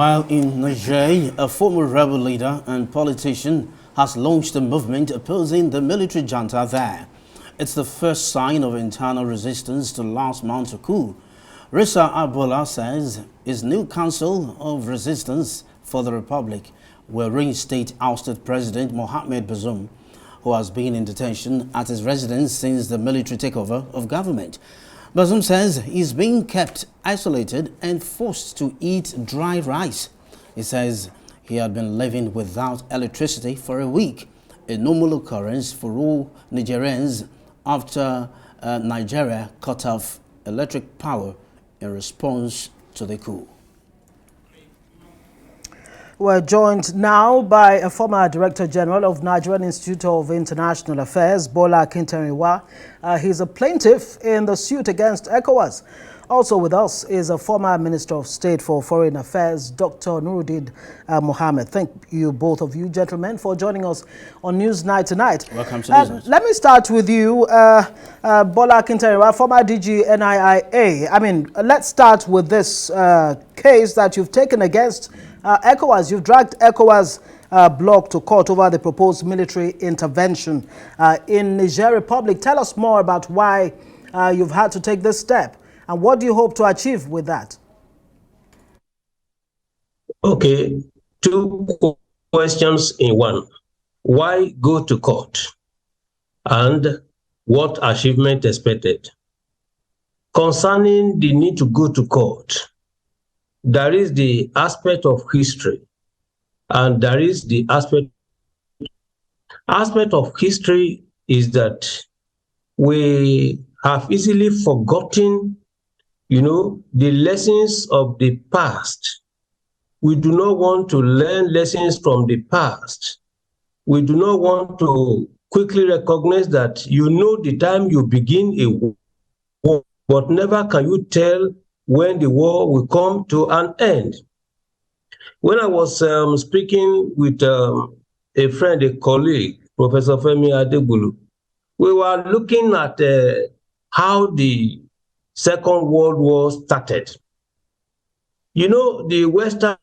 While in Niger, a former rebel leader and politician has launched a movement opposing the military junta there. It's the first sign of internal resistance to last month's coup. Bola says his new council of resistance for the republic will reinstate ousted President Mohamed Bazoum, who has been in detention at his residence since the military takeover of government. Bazoum says he's being kept isolated and forced to eat dry rice. He says he had been living without electricity for a week, a normal occurrence for all Nigerians after Nigeria cut off electric power in response to the coup. We're joined now by a former Director General of Nigerian Institute of International Affairs, Bola Akinterinwa. He's a plaintiff in the suit against ECOWAS. Also with us is a former Minister of State for Foreign Affairs, Dr. Nurudeen Mohammed. Thank you, both of you gentlemen, for joining us on Newsnight tonight. Welcome to Newsnight. Let me start with you, Bola Akinterinwa, former DG NIIA. I mean, let's start with this case that you've taken against ECOWAS. You've dragged ECOWAS bloc to court over the proposed military intervention in Niger Republic. Tell us more about why you've had to take this step, and what do you hope to achieve with that? Okay, two questions in one. Why go to court? And what achievement expected? Concerning the need to go to court, there is the aspect of history, and there is the aspect of history is that we have easily forgotten, the lessons of the past. We do not want to learn lessons from the past. We do not want to quickly recognize that the time you begin a war, but never can you tell when the war will come to an end. When I was speaking with a friend, a colleague, Professor Femi Adebulu, we were looking at how the Second World War started. The Western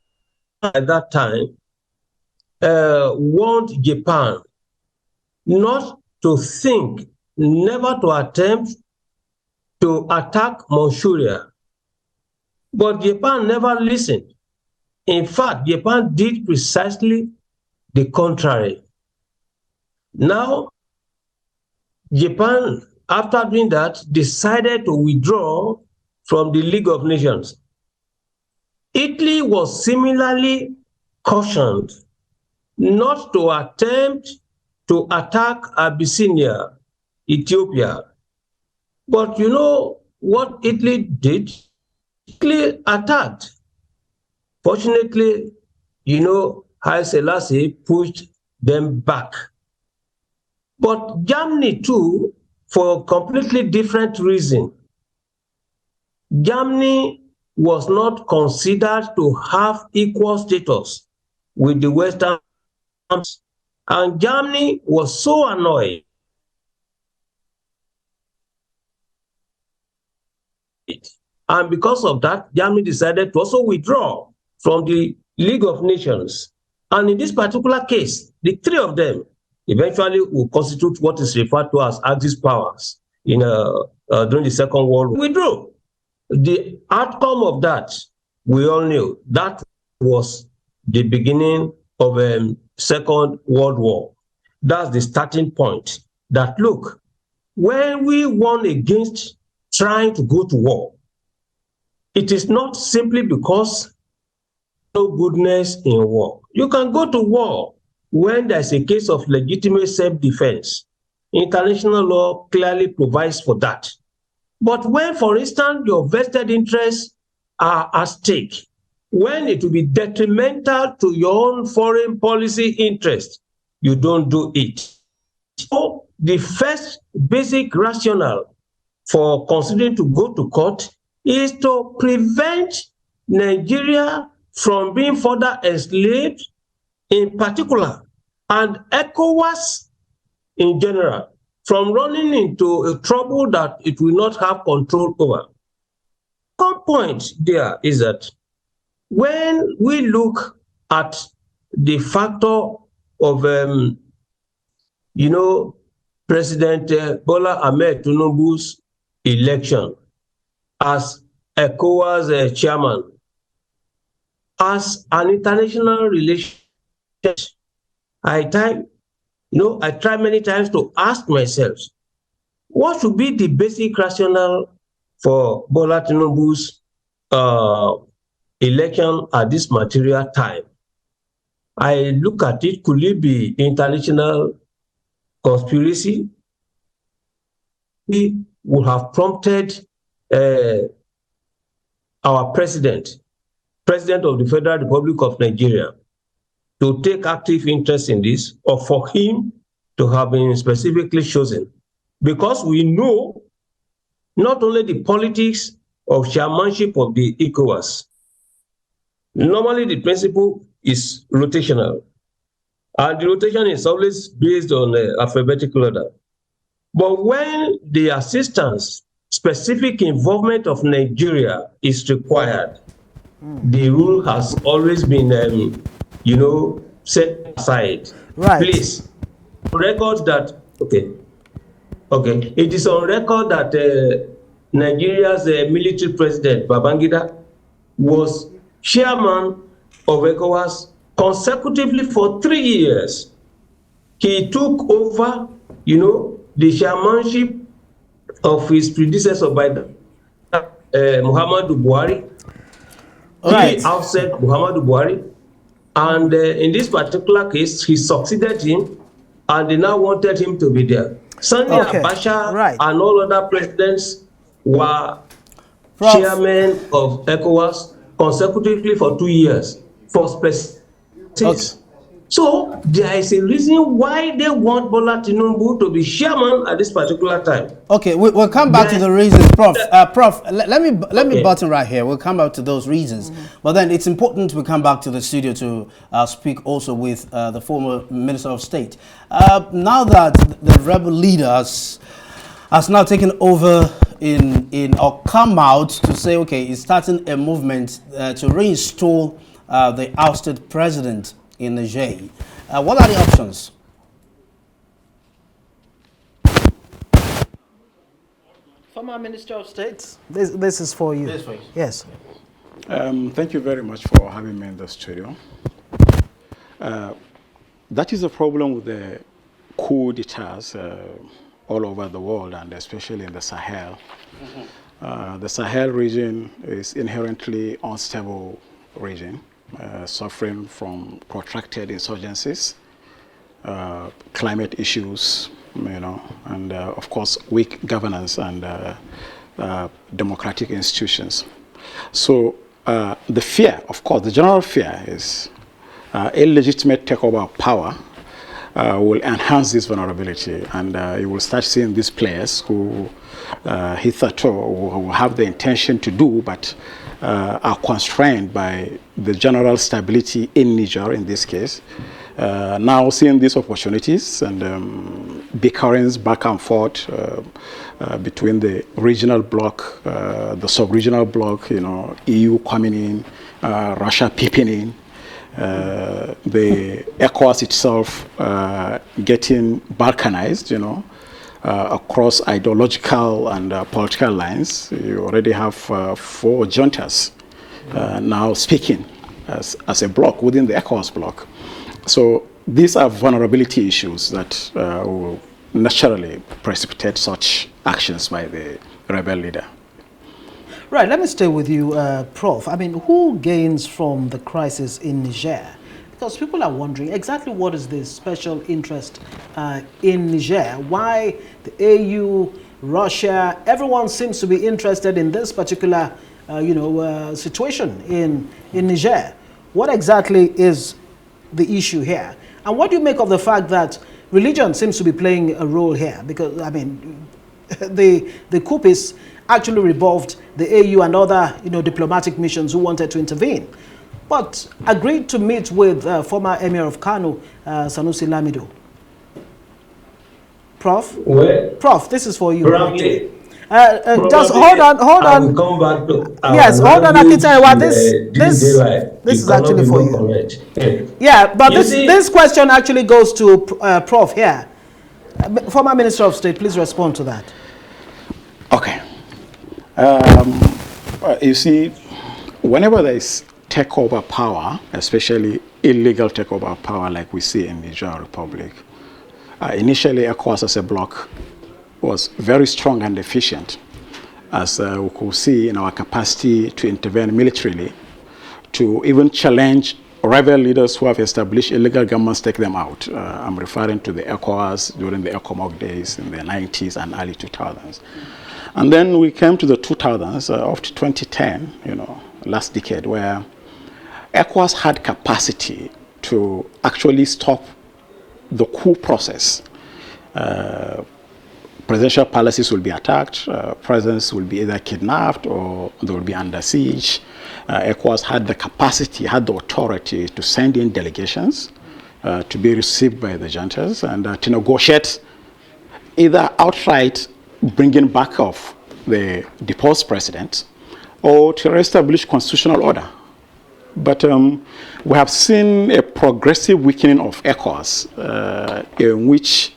at that time warned Japan not to think, never to attempt to attack Manchuria. But Japan never listened. In fact, Japan did precisely the contrary. Now, Japan, after doing that, decided to withdraw from the League of Nations. Italy was similarly cautioned not to attempt to attack Abyssinia, Ethiopia. But you know what Italy did? Italy attacked. Fortunately, Haile Selassie pushed them back. But Germany too, for a completely different reason. Germany was not considered to have equal status with the Western, and Germany was so annoyed. And because of that, Germany decided to also withdraw from the League of Nations. And in this particular case, the three of them eventually will constitute what is referred to as Axis powers during the Second World War. Withdrew. The outcome of that, we all knew, that was the beginning of a Second World War. That's the starting point. That, look, when we warn against trying to go to war, it is not simply because no goodness in war. You can go to war when there's a case of legitimate self-defense. International law clearly provides for that. But when, for instance, your vested interests are at stake, when it will be detrimental to your own foreign policy interest, you don't do it. So the first basic rationale for considering to go to court is to prevent Nigeria from being further enslaved in particular, and ECOWAS in general, from running into a trouble that it will not have control over. One point there is that when we look at the factor of, President Bola Ahmed Tinubu's election as ECOWAS chairman, as an international relations, I try many times to ask myself, what should be the basic rationale for Bola Tinubu's election at this material time? I look at it, could it be international conspiracy? We would have prompted our president of the Federal Republic of Nigeria, to take active interest in this, or for him to have been specifically chosen. Because we know not only the politics of chairmanship of the ECOWAS, normally the principle is rotational, and the rotation is always based on alphabetical order. But when the assistance, specific involvement of Nigeria is required, the rule has always been, set aside. Right. Please, record that, okay. It is on record that Nigeria's military president, Babangida, was chairman of ECOWAS consecutively for 3 years. He took over, the chairmanship of his predecessor by Muhammadu Buhari. Right. He ousted Muhammadu Buhari, and in this particular case, he succeeded him, and they now wanted him to be there. Sani Abacha and all other presidents were chairmen of ECOWAS consecutively for 2 years for specific things. So there is a reason why they want Bola Tinubu to be chairman at this particular time. Okay, we'll come back to the reasons, Prof. Prof, let me button right here. We'll come back to those reasons. But then it's important we come back to the studio to speak also with the former Minister of State. Now that the rebel leaders has now taken over or come out to say, okay, he's starting a movement to reinstall the ousted president in Niger. What are the options? Former Minister of State, this is for you. This for you. Yes. Thank you very much for having me in the studio. That is the problem with the coup d'etats all over the world, and especially in the Sahel. The Sahel region is inherently unstable region, suffering from protracted insurgencies, climate issues, and of course weak governance and democratic institutions. So the fear, of course, the general fear is illegitimate takeover of power will enhance this vulnerability, and you will start seeing these players who hitherto who have the intention to do, but are constrained by the general stability in Niger in this case. Now seeing these opportunities and bickerings back and forth between the regional bloc, the sub-regional bloc, EU coming in, Russia peeping in, the ECOWAS itself getting balkanized, across ideological and political lines. You already have 4 juntas now speaking as a bloc within the ECOWAS bloc. So these are vulnerability issues that will naturally precipitate such actions by the rebel leader. Right, let me stay with you, Prof. I mean, who gains from the crisis in Niger? Because people are wondering exactly what is the special interest in Niger? Why the AU, Russia, everyone seems to be interested in this particular, situation in Niger. What exactly is the issue here? And what do you make of the fact that religion seems to be playing a role here? Because, I mean, the coupists actually revolved the AU and other diplomatic missions who wanted to intervene, but agreed to meet with former Emir of Kano, Sanusi Lamido. Prof? Well, Prof, this is for you. Just hold on. I will come back to Yes, hold on, Akinterinwa. This is actually for you. Correct. Yeah, but this question actually goes to Prof here. Former Minister of State, please respond to that. Okay. You see, whenever there is takeover power, especially illegal takeover power like we see in the Niger Republic, initially ECOWAS as a bloc was very strong and efficient, as we could see in our capacity to intervene militarily, to even challenge rival leaders who have established illegal governments, take them out. I'm referring to the ECOWAS during the ECOMOG days in the 90s and early 2000s. And then we came to the 2000s, up to 2010, last decade, where ECOWAS had capacity to actually stop the coup process. Presidential palaces will be attacked, presidents will be either kidnapped or they will be under siege. ECOWAS had the capacity, had the authority to send in delegations to be received by the juntas and to negotiate either outright bringing back of the deposed president or to establish constitutional order. But we have seen a progressive weakening of ECOWAS in which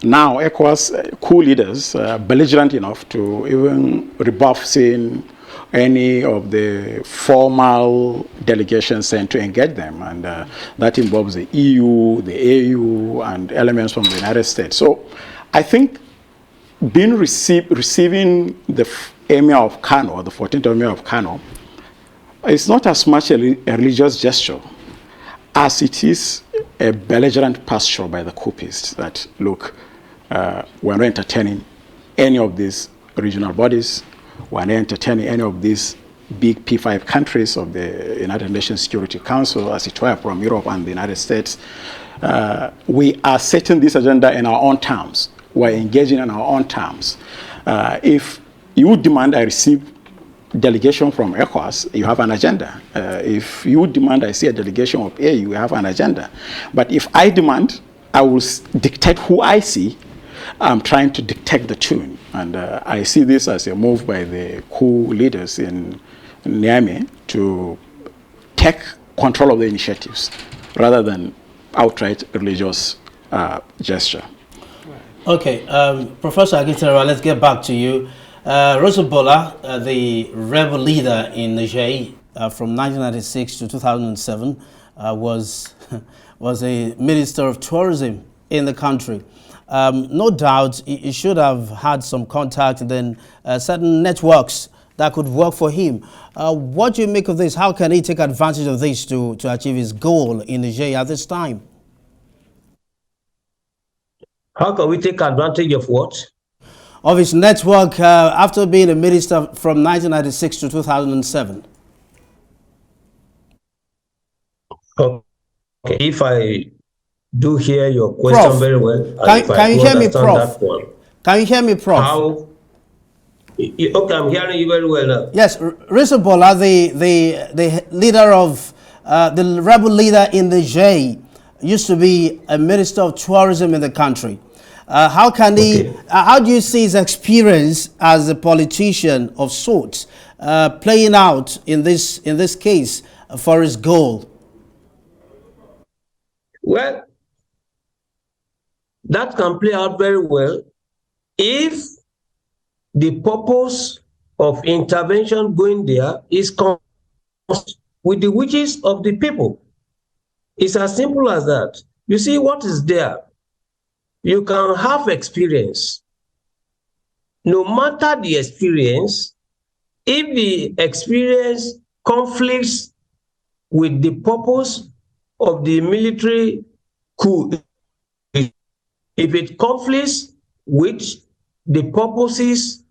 now ECOWAS coup leaders are belligerent enough to even rebuff seeing any of the formal delegations sent to engage them. And that involves the EU, the AU, and elements from the United States. So I think being receiving the Emir of Kano, the 14th Emir of Kano, is not as much a religious gesture as it is a belligerent posture by the coupists that, look, we're not entertaining any of these regional bodies, we're not entertaining any of these big P5 countries of the United Nations Security Council, as it were, from Europe and the United States. We are setting this agenda in our own terms. We're engaging in our own terms. If you demand I receive delegation from ECOWAS, you have an agenda. If you demand I see a delegation of AU, you have an agenda. But if I demand, I will dictate who I see. I'm trying to dictate the tune. And I see this as a move by the coup leaders in Niamey to take control of the initiatives rather than outright religious gesture. Okay, Professor Akinterinwa, let's get back to you. Bola, the rebel leader in Niger from 1996 to 2007, was a minister of tourism in the country. No doubt he should have had some contact and then certain networks that could work for him. What do you make of this? How can he take advantage of this to achieve his goal in Niger at this time? How can we take advantage of what? Of his network after being a minister from 1996 to 2007. Okay, if I do hear your question Prof, very well, can you hear me, Prof? Can you hear me, Prof? How? Okay, I'm hearing you very well now. Yes, Bola, the leader of the rebel leader in the Niger, used to be a minister of tourism in the country. How can he? Okay. How do you see his experience as a politician of sorts playing out in this case for his goal? Well, that can play out very well if the purpose of intervention going there is with the wishes of the people. It's as simple as that. You see what is there. You can have experience. No matter the experience, if the experience conflicts with the purpose of the military coup, if it conflicts with the purposes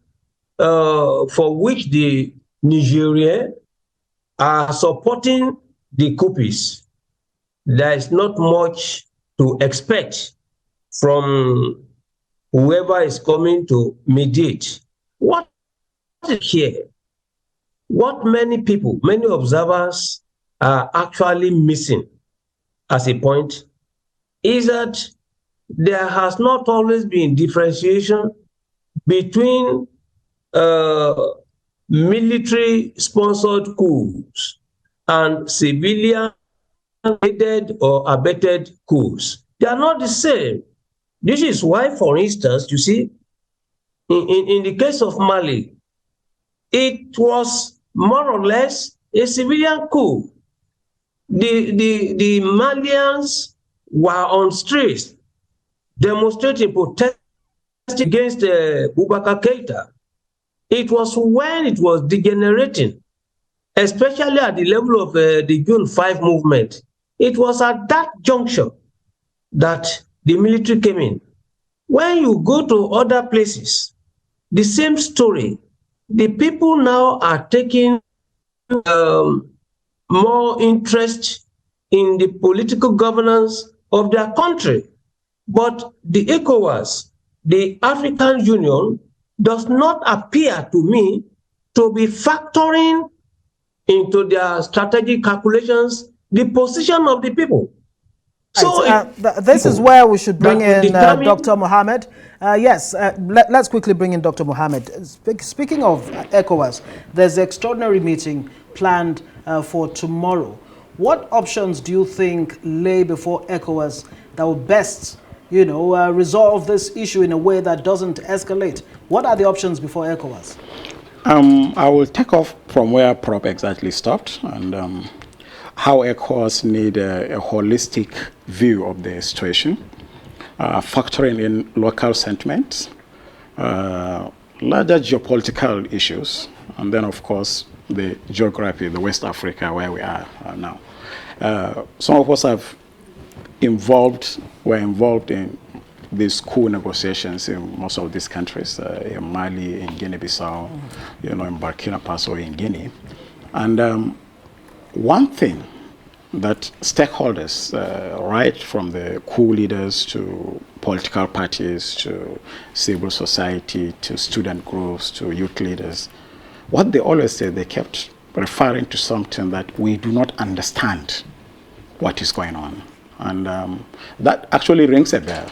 for which the Nigerians are supporting the coupists, there is not much to expect from whoever is coming to mediate. What is here? What many people, many observers are actually missing as a point is that there has not always been differentiation between military-sponsored coups and civilian-aided or abetted coups. They are not the same. This is why, for instance, you see, in the case of Mali, it was more or less a civilian coup. The Malians were on streets demonstrating, protesting against Boubacar Keïta. It was when it was degenerating, especially at the level of the June 5 movement. It was at that juncture that the military came in. When you go to other places, the same story. The people now are taking more interest in the political governance of their country. But the ECOWAS, the African Union, does not appear to me to be factoring into their strategic calculations the position of the people. So this is where we should bring in Dr. Mohammed. Yes, let's quickly bring in Dr. Mohammed. Speaking of ECOWAS, there's an extraordinary meeting planned for tomorrow. What options do you think lay before ECOWAS that will best, resolve this issue in a way that doesn't escalate? What are the options before ECOWAS? I will take off from where Prop exactly stopped, and how ECOWAS need a holistic view of the situation, factoring in local sentiments, larger geopolitical issues, and then, of course, the geography, the West Africa, where we are now. Some of us were involved in these coup negotiations in most of these countries, in Mali, in Guinea-Bissau, in Burkina Faso, in Guinea. And one thing that stakeholders, right from the coup leaders to political parties to civil society to student groups to youth leaders, what they always say, they kept referring to something that we do not understand what is going on. And that actually rings a bell.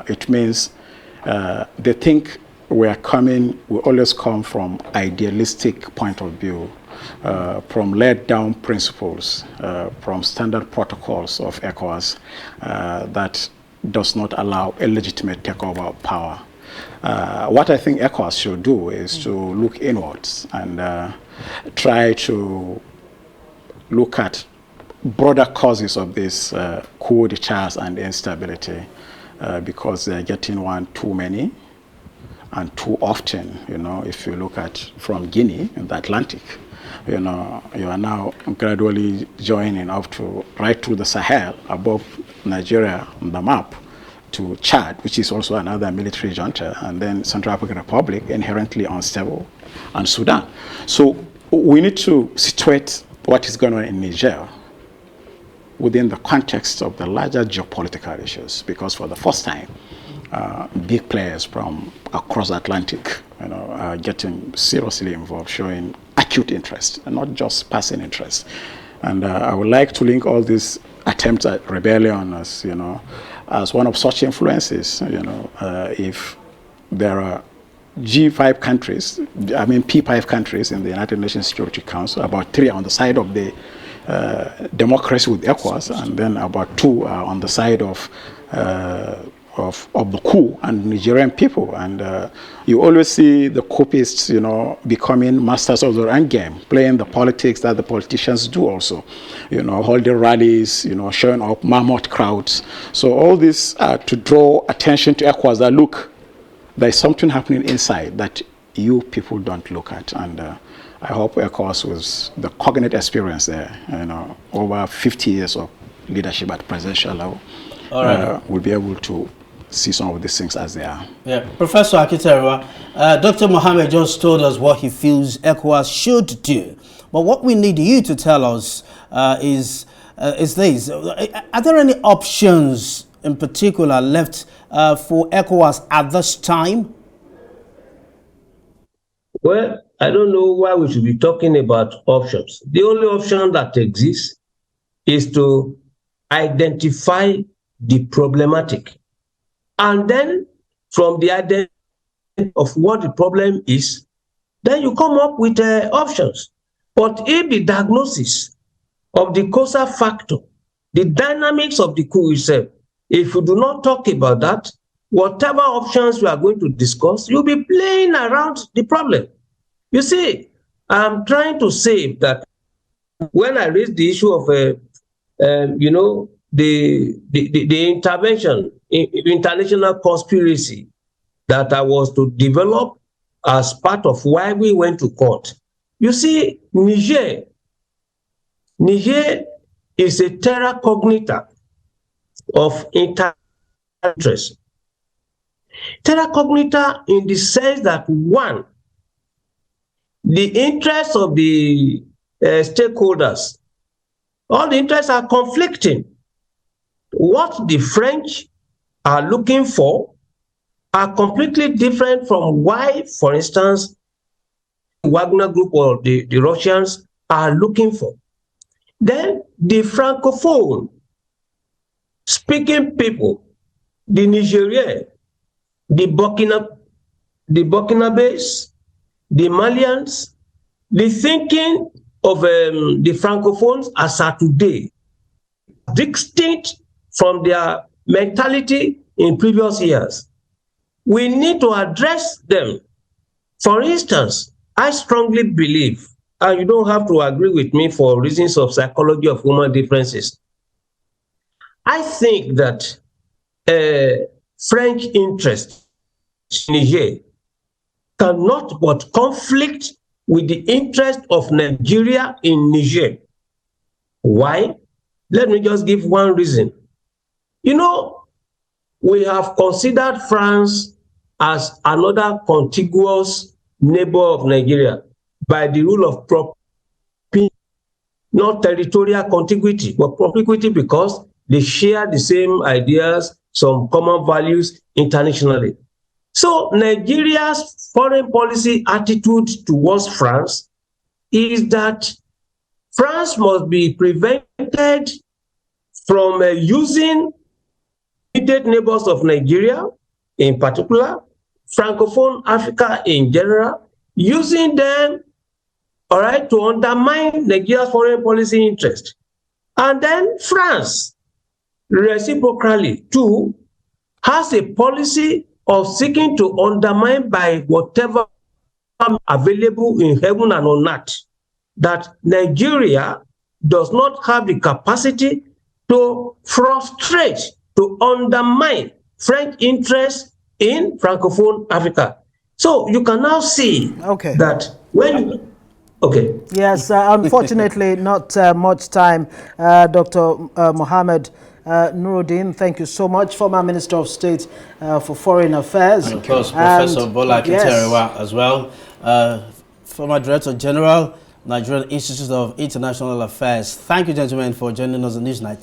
It means they think we always come from idealistic point of view, from laid down principles, from standard protocols of ECOWAS that does not allow illegitimate takeover of power. What I think ECOWAS should do is to look inwards and try to look at broader causes of this coup d'etats and instability, because they're getting one too many and too often. If you look at from Guinea in the Atlantic, you are now gradually joining up to right through the Sahel above Nigeria on the map to Chad, which is also another military junta, and then Central African Republic, inherently unstable, and Sudan. So we need to situate what is going on in Niger within the context of the larger geopolitical issues, because for the first time, big players from across the Atlantic, are getting seriously involved, showing acute interest and not just passing interest. And I would like to link all these attempts at rebellion as, as one of such influences. If there are P5 countries in the United Nations Security Council, about 3 on the side of the democracy with ECOWAS, and then about 2 are on the side of the coup and Nigerian people. And you always see the coupists, becoming masters of their own game, playing the politics that the politicians do also, holding rallies, showing up mammoth crowds. So all this to draw attention to ECOWAS that, look, there's something happening inside that you people don't look at. And I hope ECOWAS, with the cognate experience there, over 50 years of leadership at presidential level, will be able to see some of these things as they are. Yeah, Professor Akinterinwa, Dr. Mohammed just told us what he feels ECOWAS should do. But what we need you to tell us is this. Are there any options in particular left for ECOWAS at this time? Well, I don't know why we should be talking about options. The only option that exists is to identify the problematic. And then from the identity of what the problem is, then you come up with options. But if the diagnosis of the causal factor, the dynamics of the coup itself, if you do not talk about that, whatever options we are going to discuss, you'll be playing around the problem. You see, I'm trying to say that when I raised the issue of, the intervention, international conspiracy that I was to develop as part of why we went to court. You see, Niger is a terra cognita of interest. Terra cognita in the sense that, one, the interests of the stakeholders, all the interests are conflicting. What the French are looking for are completely different from why, for instance, the Wagner Group or the Russians are looking for. Then the Francophone speaking people, the Nigerian, the Burkinabes, the Malians, the thinking of the Francophones as are today, distinct from their mentality in previous years. We need to address them. For instance, I strongly believe, and you don't have to agree with me for reasons of psychology of human differences, I think that French interest in Niger cannot but conflict with the interest of Nigeria in Niger. Why? Let me just give one reason. You know, we have considered France as another contiguous neighbor of Nigeria by the rule of proximity, not territorial contiguity, but proximity because they share the same ideas, some common values internationally. So Nigeria's foreign policy attitude towards France is that France must be prevented from using immediate neighbors of Nigeria, in particular, Francophone Africa in general, using them, all right, to undermine Nigeria's foreign policy interest. And then France, reciprocally, too, has a policy of seeking to undermine by whatever available in heaven and on earth, that Nigeria does not have the capacity to frustrate, to undermine French interests in Francophone Africa. So you can now see that when Yes, unfortunately, not much time. Dr. Mohammed Nurudeen, thank you so much, former Minister of State for Foreign Affairs. And of course, Professor Bola Akinterinwa as well, former Director General, Nigerian Institute of International Affairs. Thank you, gentlemen, for joining us on this night.